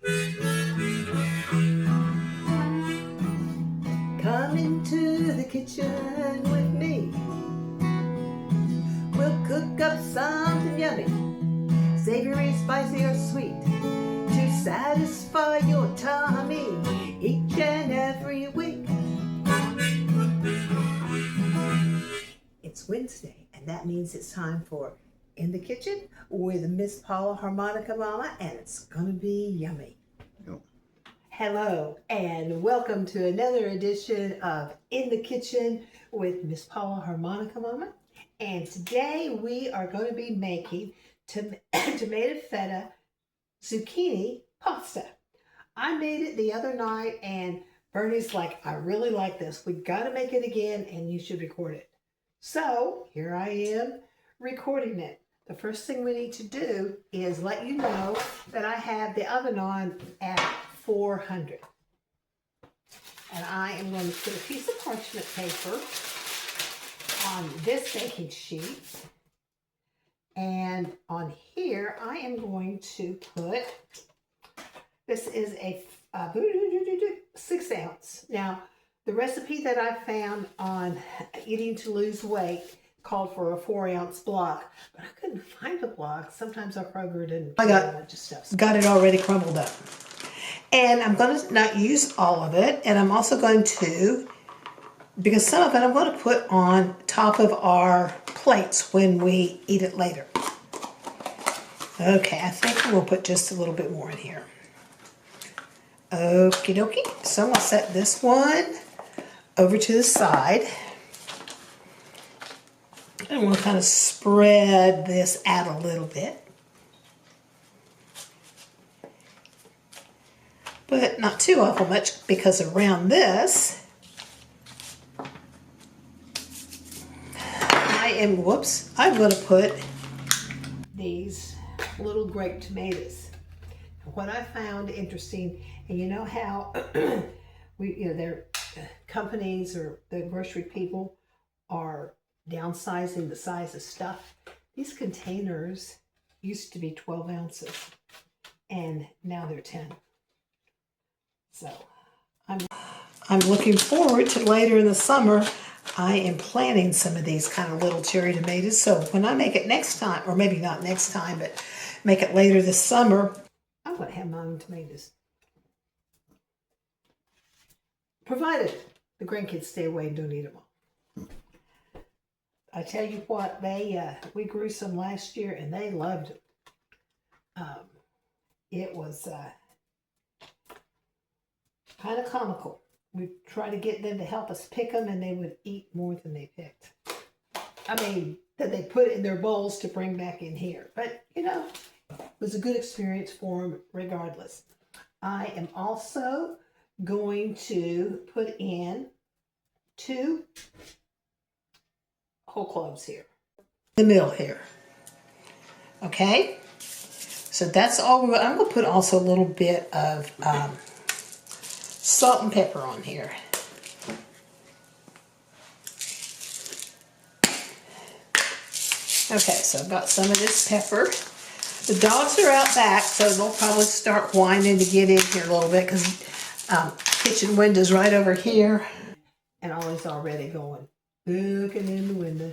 Come into the kitchen with me. We'll cook up something yummy, savory, spicy, or sweet, to satisfy your tummy each and every week. It's Wednesday, and that means it's time for In the Kitchen with Miss Paula Harmonica Mama, and it's gonna be yummy. Yep. Hello, and welcome to another edition of In the Kitchen with Miss Paula Harmonica Mama. And today we are going to be making tomato feta zucchini pasta. I made it the other night, and Bernie's like, I really like this. We got to make it again, and you should record it. So here I am recording it. The first thing we need to do is let you know that I have the oven on at 400. And I am going to put a piece of parchment paper on this baking sheet. And on here, I am going to put, this is a 6 ounce. Now, the recipe that I found on Eating to Lose Weight called for a 4 ounce block, but I couldn't find the block. Sometimes our Kroger didn't. I got it already crumbled up. And I'm going to not use all of it, and I'm also going to, because some of it I'm going to put on top of our plates when we eat it later. Okay, I think we'll put just a little bit more in here. Okie dokie. So I'm going to set this one over to the side. And we'll kind of spread this out a little bit. But not too awful much, because around this, I'm going to put these little grape tomatoes. What I found interesting, and you know how their companies or the grocery people are downsizing the size of stuff. These containers used to be 12 ounces, and now they're 10. So I'm looking forward to later in the summer. I am planting some of these kind of little cherry tomatoes. So when I make it next time, or maybe not next time, but make it later this summer, I'm going to have my own tomatoes. Provided the grandkids stay away and don't eat them all. I tell you what, we grew some last year and they loved them. It was kind of comical. We tried to get them to help us pick them, and they would eat more than they picked. I mean, that they put in their bowls to bring back in here. But, it was a good experience for them regardless. I am also going to put in 2 whole cloves here. The middle here. Okay? So that's all. I'm going to put also a little bit of salt and pepper on here. Okay, so I've got some of this pepper. The dogs are out back, so they'll probably start whining to get in here a little bit, because kitchen window's right over here. And Ollie's already going, looking in the window.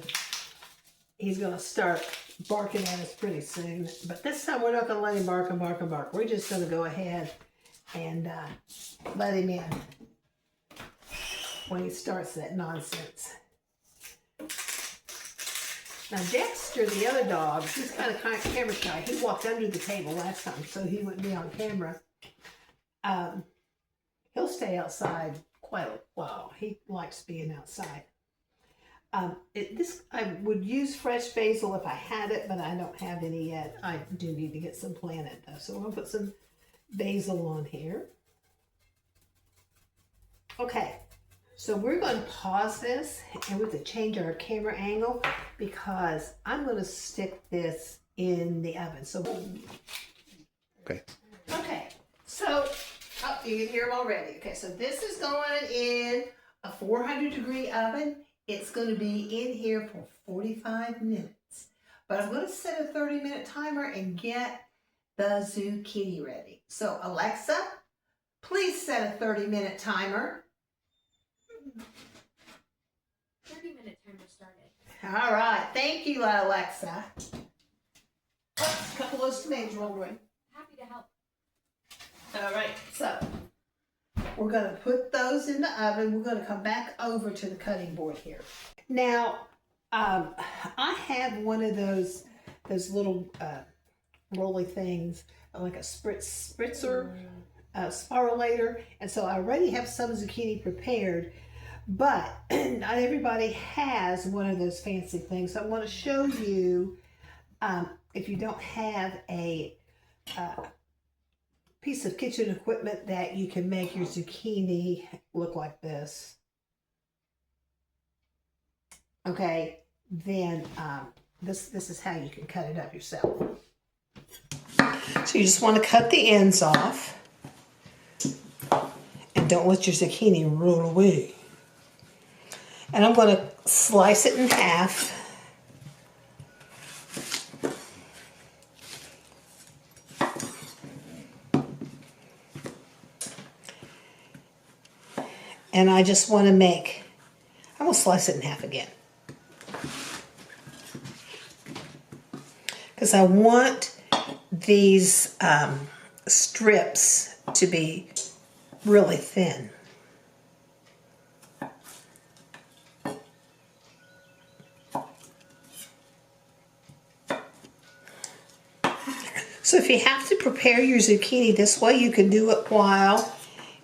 He's going to start barking at us pretty soon. But this time we're not going to let him bark and bark and bark. We're just going to go ahead and let him in when he starts that nonsense. Now Dexter, the other dog, he's kind of camera shy. He walked under the table last time, so he wouldn't be on camera. He'll stay outside quite a while. He likes being outside. I would use fresh basil if I had it, but I don't have any yet. I do need to get some planted though, so I'm going to put some basil on here. Okay, so we're going to pause this, and we have to change our camera angle because I'm going to stick this in the oven. So okay, so you can hear them already. Okay, so this is going in a 400-degree oven. It's going to be in here for 45 minutes, but I'm going to set a 30-minute timer and get the zucchini ready. So Alexa, please set a 30-minute timer. 30-minute timer started. All right, thank you, Alexa. Oops, a couple of those tomatoes rolled away. Happy to help. All right, so we're going to put those in the oven. We're going to come back over to the cutting board here. Now, I have one of those little rolly things, like a spritzer, spiralator, and so I already have some zucchini prepared, but not everybody has one of those fancy things. So I'm going to show you, if you don't have a piece of kitchen equipment, that you can make your zucchini look like this. Okay, then this is how you can cut it up yourself. So you just want to cut the ends off, and don't let your zucchini roll away. And I'm going to slice it in half. And I just want to I'm going to slice it in half again. Because I want these strips to be really thin. So if you have to prepare your zucchini this way, you can do it while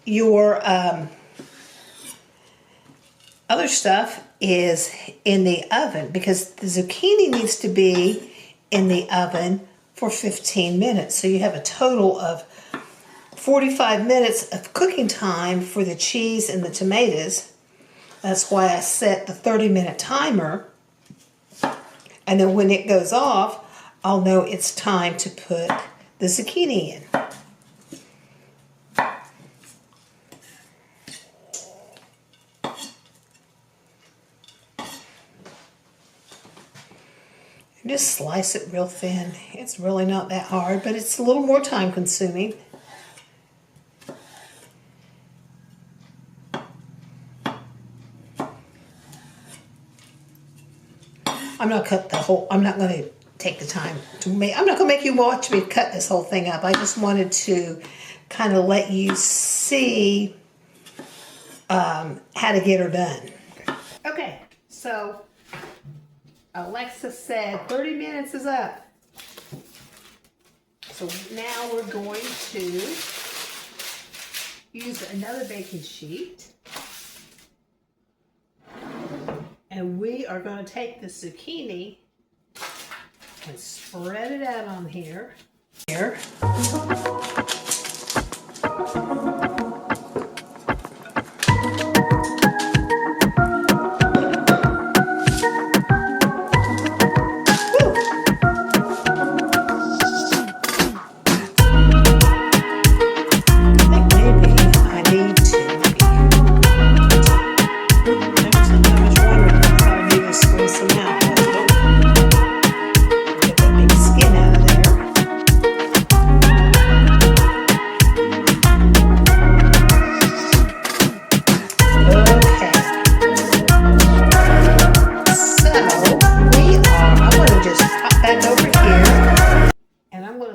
your other stuff is in the oven, because the zucchini needs to be in the oven for 15 minutes. So you have a total of 45 minutes of cooking time for the cheese and the tomatoes. That's why I set the 30-minute timer. And then when it goes off, I'll know it's time to put the zucchini in. Just slice it real thin. It's really not that hard, but it's a little more time consuming. I'm not going to take the time to make, I'm not going to make you watch me cut this whole thing up. I just wanted to kind of let you see how to get her done. Okay, so Alexa said 30 minutes is up. So now we're going to use another baking sheet. And we are going to take the zucchini and spread it out on here.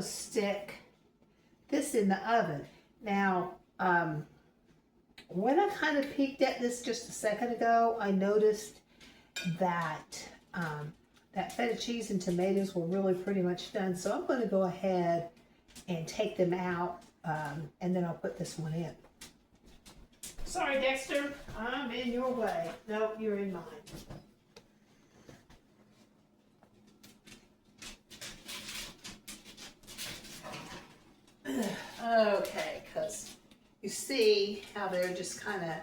Stick this in the oven. Now, when I kind of peeked at this just a second ago, I noticed that that feta cheese and tomatoes were really pretty much done. So I'm going to go ahead and take them out, and then I'll put this one in. Sorry, Dexter, I'm in your way. Nope, you're in mine. Okay, because you see how they're just kind of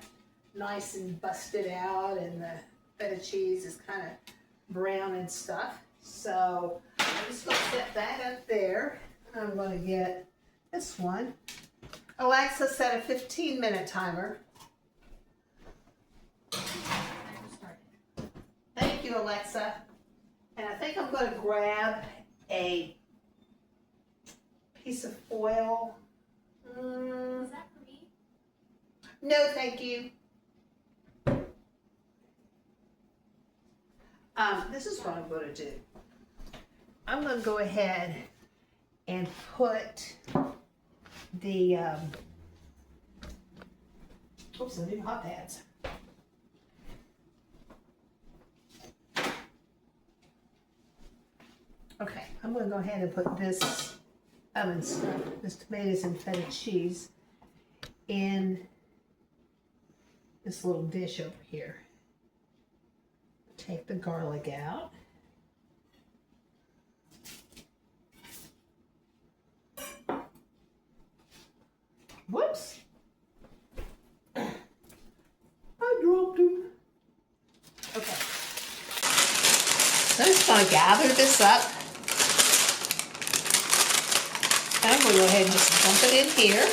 nice and busted out, and the feta cheese is kind of brown and stuff. So I'm just going to set that up there. I'm going to get this one. Alexa, set a 15-minute timer. Thank you, Alexa. And I think I'm going to grab a piece of foil. Is that for me? No, thank you. This is what I'm going to do. I'm going to go ahead and put the oops, the new hot pads. Okay, I'm going to go ahead and put this oven stuff, this tomatoes and feta cheese, in this little dish over here. Take the garlic out. Whoops! I dropped him. Okay. So I'm just going to gather this up. I'm going to go ahead and just dump it in here.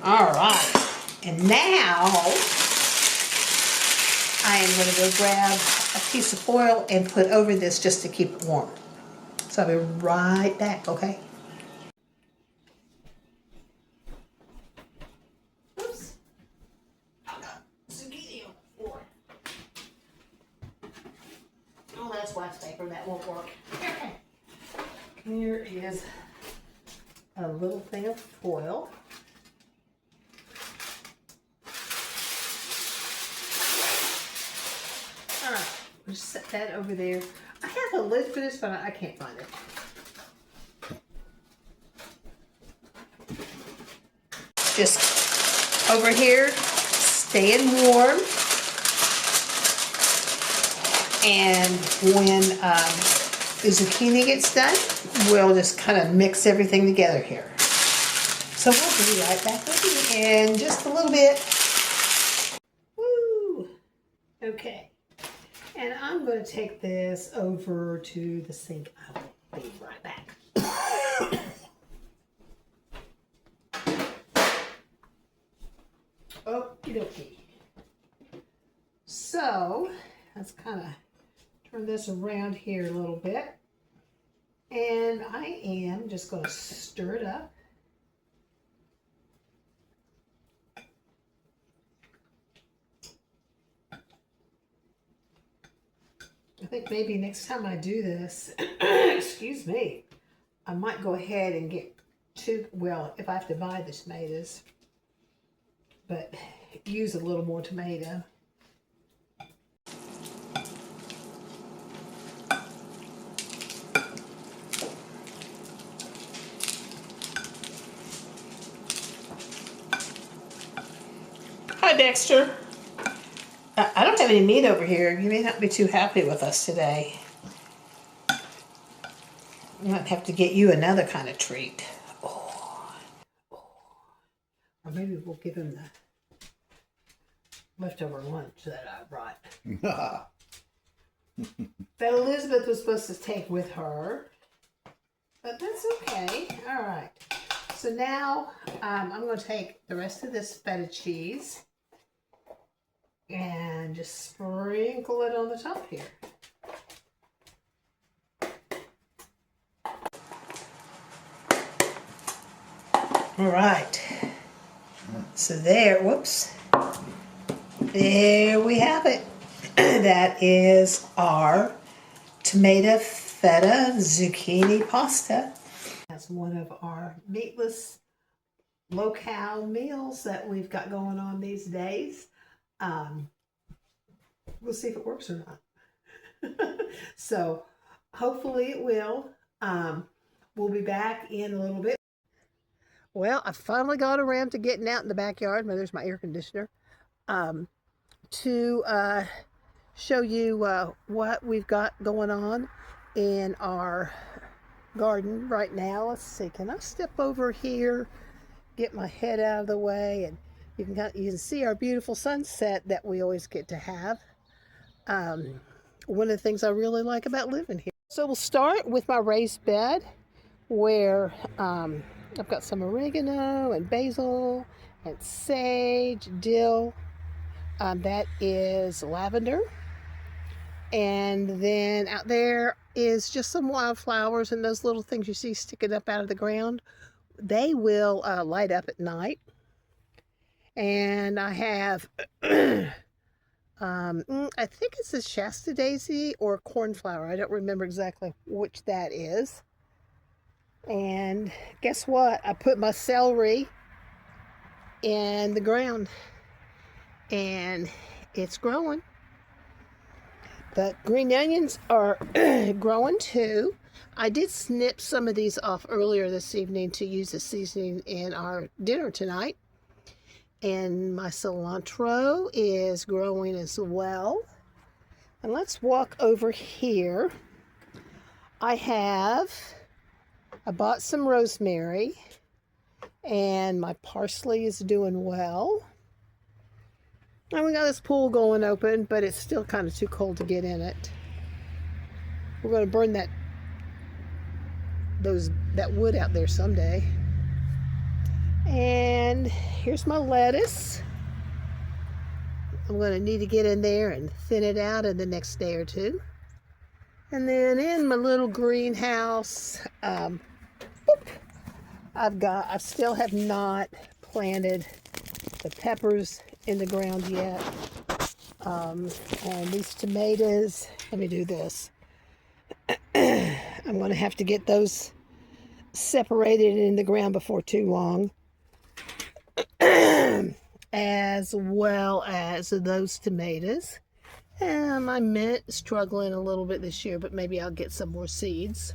All right. And now I am going to go grab a piece of foil and put over this just to keep it warm. So I'll be right back, okay? Oops. I got zucchini on the floor. Oh, that's wax paper. That won't work. Here is a little thing of foil. All right, we'll just set that over there. I have a lid for this, but I can't find it. Just over here, staying warm. And when the zucchini gets done, we'll just kind of mix everything together here. So we'll be right back with you in just a little bit. Woo! Okay. And I'm going to take this over to the sink. I will be right back. Okie dokie. So, let's kind of turn this around here a little bit. And I am just going to stir it up. I think maybe next time I do this, excuse me, I might go ahead and get if I have to buy the tomatoes, but use a little more tomato. Hi, Dexter. I don't have any meat over here. You may not be too happy with us today. I might have to get you another kind of treat. Oh. Or maybe we'll give him the leftover lunch that I brought. That Elizabeth was supposed to take with her. But that's okay. All right. So now I'm going to take the rest of this feta cheese and just sprinkle it on the top here. All right. So there we have it. That is our tomato feta zucchini pasta. That's one of our meatless low-cal meals that we've got going on these days. We'll see if it works or not. So hopefully it will. We'll be back in a little bit. Well, I finally got around to getting out in the backyard. There's my air conditioner. To show you what we've got going on in our garden right now. Let's see, can I step over here, get my head out of the way, and you can see our beautiful sunset that we always get to have. One of the things I really like about living here. So we'll start with my raised bed where I've got some oregano and basil and sage, dill. That is lavender. And then out there is just some wildflowers, and those little things you see sticking up out of the ground. They will light up at night. And I have, I think it's a Shasta daisy or cornflower. I don't remember exactly which that is. And guess what? I put my celery in the ground, and it's growing. The green onions are growing too. I did snip some of these off earlier this evening to use as seasoning in our dinner tonight. And my cilantro is growing as well. And let's walk over here. I bought some rosemary, and my parsley is doing well. And we got this pool going open, but it's still kind of too cold to get in it. We're going to burn that wood out there someday. And here's my lettuce. I'm going to need to get in there and thin it out in the next day or two. And then in my little greenhouse, I still have not planted the peppers in the ground yet. And these tomatoes, let me do this. I'm going to have to get those separated in the ground before too long. As well as those tomatoes. And my mint is struggling a little bit this year, but maybe I'll get some more seeds.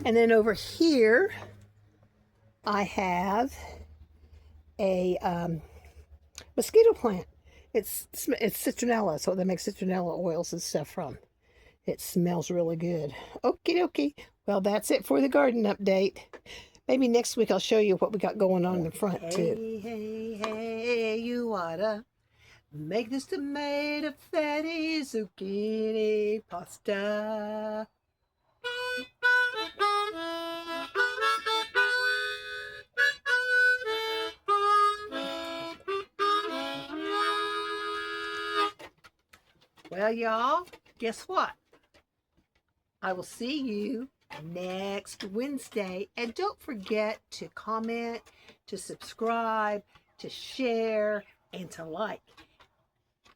And then over here, I have a mosquito plant. It's citronella, so they make citronella oils and stuff from. It smells really good. Okie dokie. Well, that's it for the garden update. Maybe next week I'll show you what we got going on in the front too. Hey, you oughta make this tomato fatty zucchini pasta. Well, y'all, guess what? I will see you next Wednesday. And don't forget to comment, to subscribe, to share, and to like.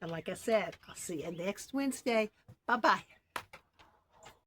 And like I said, I'll see you next Wednesday. Bye-bye.